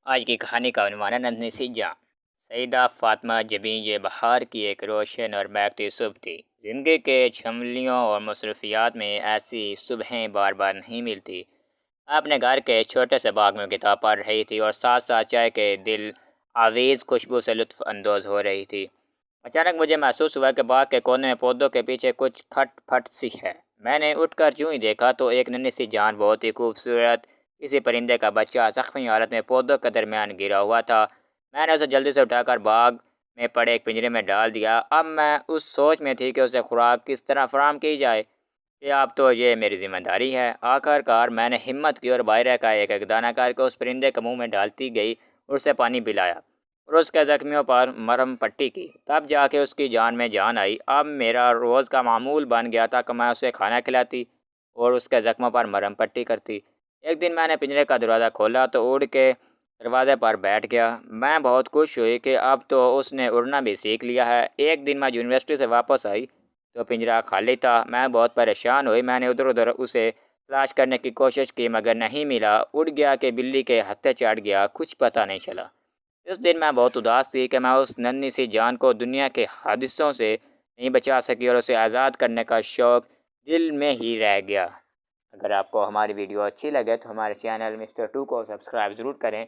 آج کی کہانی کا عنوان ہے ننھی سی جان۔ سیدہ فاطمہ جبیں یہ بہار کی ایک روشن اور مہکتی صبح تھی۔ زندگی کے جھنجھوڑیوں اور مصروفیات میں ایسی صبحیں بار بار نہیں ملتی۔ اپنے گھر کے چھوٹے سے باغ میں کتاب پڑھ رہی تھی اور ساتھ ساتھ چائے کے دل آویز خوشبو سے لطف اندوز ہو رہی تھی۔ اچانک مجھے محسوس ہوا کہ باغ کے کونے میں پودوں کے پیچھے کچھ کھٹ پھٹ سی ہے۔ میں نے اٹھ کر یوں ہی دیکھا تو ایک ننھی سی جان، بہت ہی خوبصورت کسی پرندے کا بچہ، زخمی حالت میں پودوں کے درمیان گرا ہوا تھا۔ میں نے اسے جلدی سے اٹھا کر باغ میں پڑے ایک پنجرے میں ڈال دیا۔ اب میں اس سوچ میں تھی کہ اسے خوراک کس طرح فراہم کی جائے کہ اب تو یہ میری ذمہ داری ہے۔ آخر کار میں نے ہمت کی اور باہر کا ایک ایک دانہ کر کے اس پرندے کے منہ میں ڈالتی گئی اور اسے پانی پلایا اور اس کے زخمیوں پر مرہم پٹی کی۔ تب جا کے اس کی جان میں جان آئی۔ اب میرا روز کا معمول بن گیا تھا کہ میں اسے کھانا کھلاتی اور اس کے زخموں پر مرہم پٹی کرتی۔ ایک دن میں نے پنجرے کا دروازہ کھولا تو اڑ کے دروازے پر بیٹھ گیا۔ میں بہت خوش ہوئی کہ اب تو اس نے اڑنا بھی سیکھ لیا ہے۔ ایک دن میں یونیورسٹی سے واپس آئی تو پنجرہ خالی تھا۔ میں بہت پریشان ہوئی۔ میں نے ادھر ادھر اسے تلاش کرنے کی کوشش کی مگر نہیں ملا۔ اڑ گیا کہ بلی کے ہتھے چڑھ گیا، کچھ پتہ نہیں چلا۔ اس دن میں بہت اداس تھی کہ میں اس ننھی سی جان کو دنیا کے حادثوں سے نہیں بچا سکی اور اسے آزاد کرنے کا شوق دل میں ہی رہ گیا۔ اگر آپ کو ہماری ویڈیو اچھی لگے تو ہمارے چینل مسٹر 2 کو سبسکرائب ضرور کریں۔